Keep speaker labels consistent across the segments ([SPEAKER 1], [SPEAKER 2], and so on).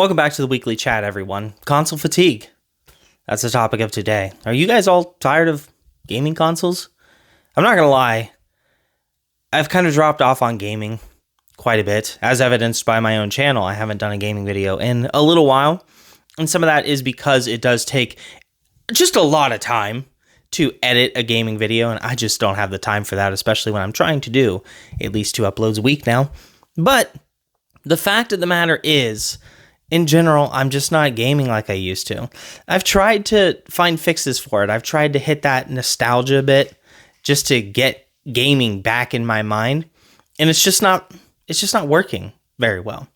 [SPEAKER 1] Welcome back to the weekly chat, everyone. Console fatigue. That's the topic of today. Are you guys all tired of gaming consoles? I'm not going to lie. I've kind of dropped off on gaming quite a bit, as evidenced by my own channel. I haven't done a gaming video in a little while. And some of that is because it does take just a lot of time to edit a gaming video. And I just don't have the time for that, especially when I'm trying to do at least 2 uploads a week now. But the fact of the matter is, in general, I'm just not gaming like I used to. I've tried to find fixes for it. I've tried to hit that nostalgia a bit just to get gaming back in my mind. And it's just not working very well.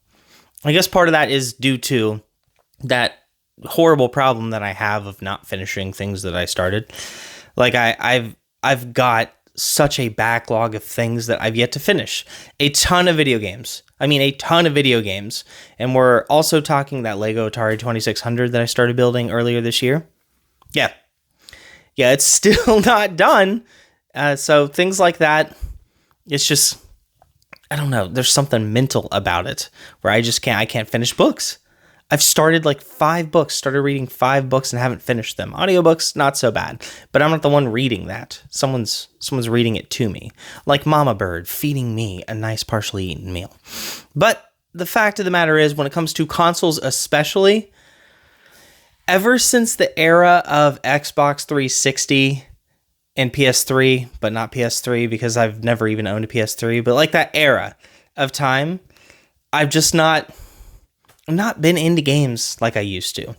[SPEAKER 1] I guess part of that is due to that horrible problem that I have of not finishing things that I started. Like I've got such a backlog of things that I've yet to finish. A ton of video games. And we're also talking that Lego Atari 2600 that I started building earlier this year. Yeah, it's still not done. So things like that, it's just, I don't know. There's something mental about it where I can't finish books. I've started like 5 books, started reading 5 books and haven't finished them. Audiobooks, not so bad, but I'm not the one reading that. Someone's reading it to me, like Mama Bird feeding me a nice partially eaten meal. But the fact of the matter is, when it comes to consoles especially, ever since the era of Xbox 360 and PS3, but not PS3 because I've never even owned a PS3, but like that era of time, I've just not been into games like I used to.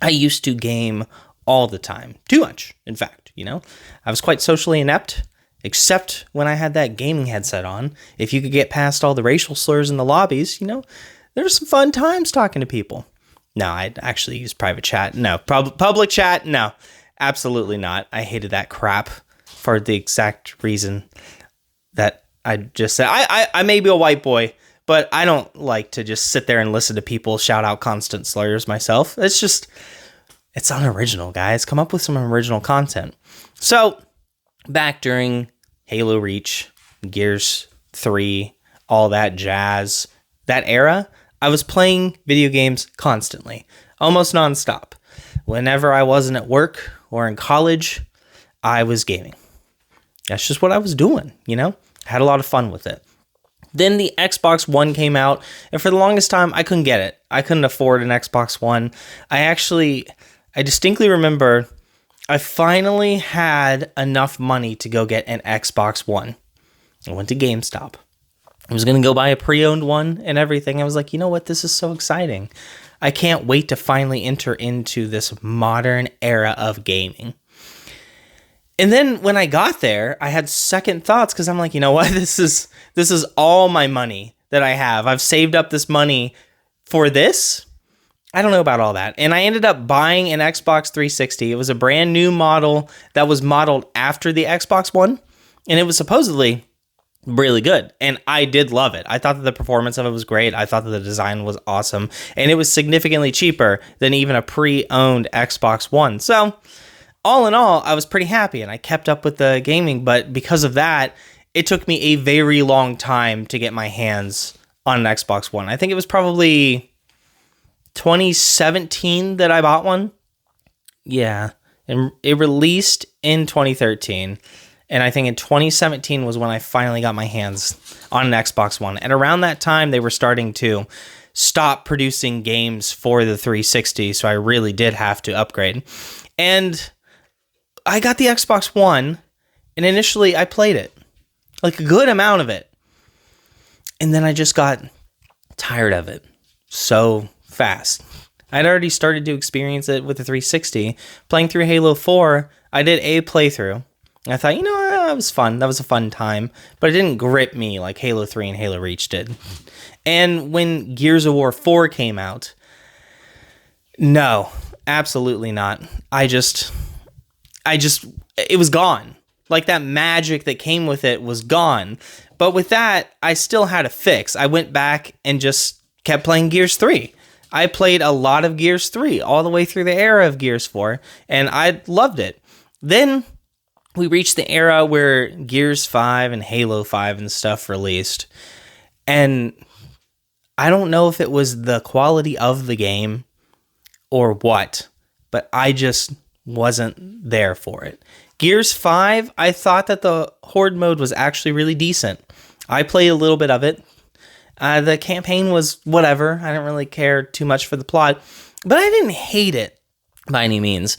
[SPEAKER 1] I used to game all the time. Too much, in fact, I was quite socially inept, except when I had that gaming headset on. If you could get past all the racial slurs in the lobbies, there were some fun times talking to people. No, I'd actually use private chat. No, public chat, no. Absolutely not. I hated that crap for the exact reason that I just said. I may be a white boy, but I don't like to just sit there and listen to people shout out constant slurs myself. It's unoriginal, guys. Come up with some original content. So, back during Halo Reach, Gears 3, all that jazz, that era, I was playing video games constantly, almost nonstop. Whenever I wasn't at work or in college, I was gaming. That's just what I was doing, I had a lot of fun with it. Then the Xbox One came out, and for the longest time, I couldn't get it. I couldn't afford an Xbox One. I distinctly remember I finally had enough money to go get an Xbox One. I went to GameStop. I was going to go buy a pre-owned one and everything. I was like, you know what? This is so exciting. I can't wait to finally enter into this modern era of gaming. And then when I got there, I had second thoughts because I'm like, you know what? This is all my money that I have. I've saved up this money for this. I don't know about all that. And I ended up buying an Xbox 360. It was a brand new model that was modeled after the Xbox One. And it was supposedly really good. And I did love it. I thought that the performance of it was great. I thought that the design was awesome. And it was significantly cheaper than even a pre-owned Xbox One. So all in all, I was pretty happy and I kept up with the gaming. But because of that, it took me a very long time to get my hands on an Xbox One. I think it was probably 2017 that I bought one. Yeah. And it released in 2013. And I think in 2017 was when I finally got my hands on an Xbox One. And around that time, they were starting to stop producing games for the 360. So I really did have to upgrade. And I got the Xbox One. And initially I played it. Like a good amount of it. And then I just got tired of it so fast. I'd already started to experience it with the 360. Playing through Halo 4, I did a playthrough. And I thought, that was fun. That was a fun time. But it didn't grip me like Halo 3 and Halo Reach did. And when Gears of War 4 came out, no, absolutely not. It was gone. Like that magic that came with it was gone. But with that, I still had a fix. I went back and just kept playing Gears 3. I played a lot of Gears 3 all the way through the era of Gears 4, and I loved it. Then we reached the era where Gears 5 and Halo 5 and stuff released, and I don't know if it was the quality of the game or what, but I just wasn't there for it. Gears 5, I thought that the Horde mode was actually really decent. I played a little bit of it. The campaign was whatever. I didn't really care too much for the plot, but I didn't hate it by any means.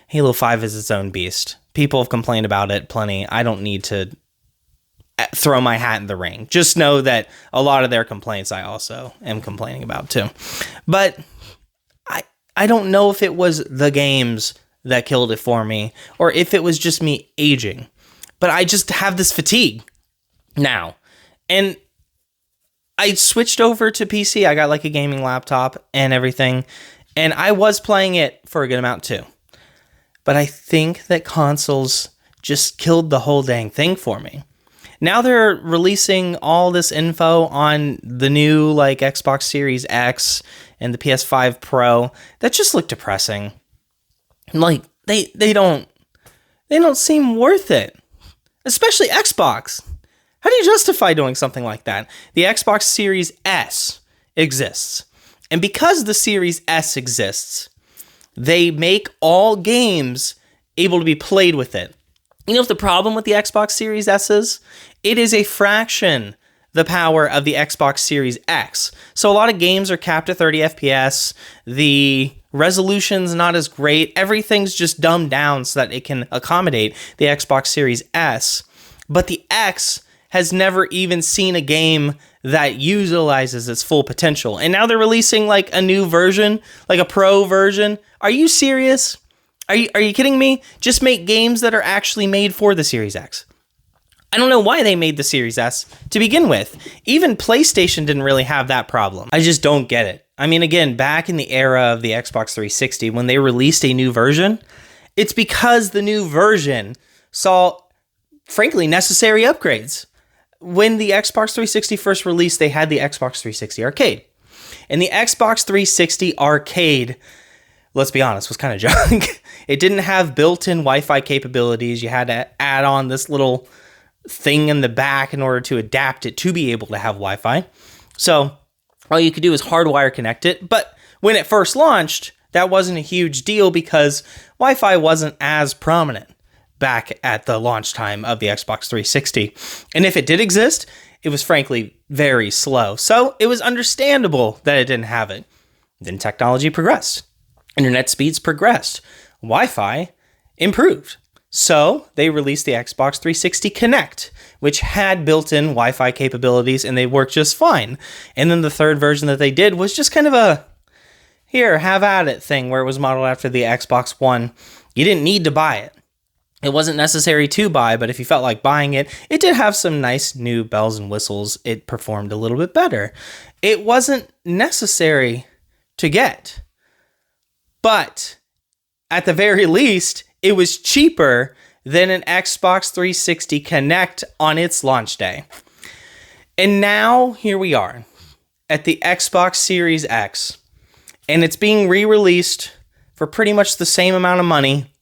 [SPEAKER 1] Halo 5 is its own beast. People have complained about it plenty. I don't need to throw my hat in the ring. Just know that a lot of their complaints I also am complaining about too. But I don't know if it was the games that killed it for me or if it was just me aging. But I just have this fatigue now. And I switched over to PC. I got like a gaming laptop and everything. And I was playing it for a good amount too. But I think that consoles just killed the whole dang thing for me. Now they're releasing all this info on the new like Xbox Series X and the PS5 Pro that just look depressing. Like they don't seem worth it. Especially Xbox. How do you justify doing something like that? The Xbox Series S exists. And because the Series S exists, they make all games able to be played with it. You know what the problem with the Xbox Series S is? It is a fraction the power of the Xbox Series X. So a lot of games are capped at 30 FPS. The resolution's not as great. Everything's just dumbed down so that it can accommodate the Xbox Series S. But the X has never even seen a game that utilizes its full potential. And now they're releasing like a new version, like a pro version. Are you serious? Are you kidding me? Just make games that are actually made for the Series X. I don't know why they made the Series S to begin with. Even PlayStation didn't really have that problem. I just don't get it. I mean, again, back in the era of the Xbox 360, when they released a new version, it's because the new version saw, frankly, necessary upgrades. When the Xbox 360 first released, they had the Xbox 360 Arcade. And the Xbox 360 Arcade, let's be honest, was kind of junk. It didn't have built-in Wi-Fi capabilities. You had to add on this little thing in the back in order to adapt it to be able to have Wi-Fi. So all you could do is hardwire connect it. But when it first launched, that wasn't a huge deal because Wi-Fi wasn't as prominent back at the launch time of the Xbox 360. And if it did exist, it was frankly very slow. So it was understandable that it didn't have it. Then technology progressed. Internet speeds progressed. Wi-Fi improved. So they released the Xbox 360 Connect, which had built-in Wi-Fi capabilities, and they worked just fine. And then the third version that they did was just kind of a, here, have at it thing, where it was modeled after the Xbox One. You didn't need to buy it. It wasn't necessary to buy, but if you felt like buying it, it did have some nice new bells and whistles. It performed a little bit better. It wasn't necessary to get, but at the very least, it was cheaper than an Xbox 360 Connect on its launch day. And now, here we are at the Xbox Series X, and it's being re-released for pretty much the same amount of money,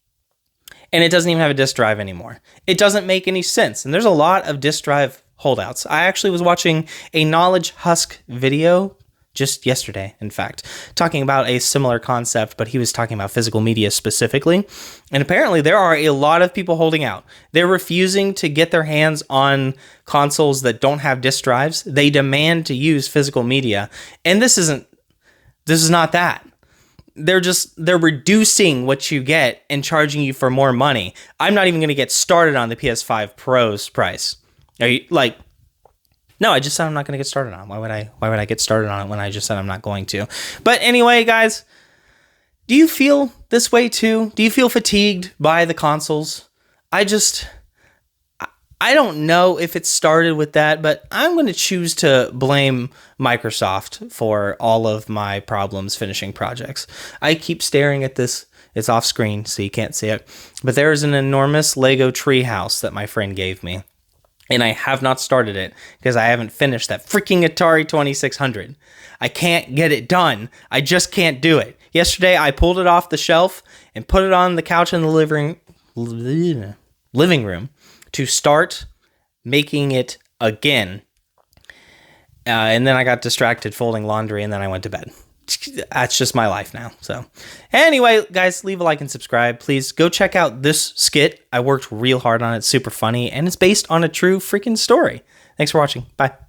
[SPEAKER 1] and it doesn't even have a disk drive anymore. It doesn't make any sense, and there's a lot of disk drive holdouts. I actually was watching a Knowledge Husk video just yesterday, in fact, talking about a similar concept, but he was talking about physical media specifically. And apparently there are a lot of people holding out. They're refusing to get their hands on consoles that don't have disk drives. They demand to use physical media. And this is not that. They're reducing what you get and charging you for more money. I'm not even going to get started on the PS5 Pro's price. Are you like, no, I just said I'm not going to get started on it. Why would I get started on it when I just said I'm not going to? But anyway, guys, do you feel this way too? Do you feel fatigued by the consoles? I don't know if it started with that, but I'm going to choose to blame Microsoft for all of my problems finishing projects. I keep staring at this. It's off screen, so you can't see it. But there is an enormous Lego treehouse that my friend gave me. And I have not started it because I haven't finished that freaking Atari 2600. I can't get it done. I just can't do it. Yesterday, I pulled it off the shelf and put it on the couch in the living room to start making it again. And then I got distracted folding laundry, and then I went to bed. That's just my life now. So anyway, guys, leave a like and subscribe. Please go check out this skit. I worked real hard on it. It's super funny, and it's based on a true freaking story. Thanks for watching. Bye.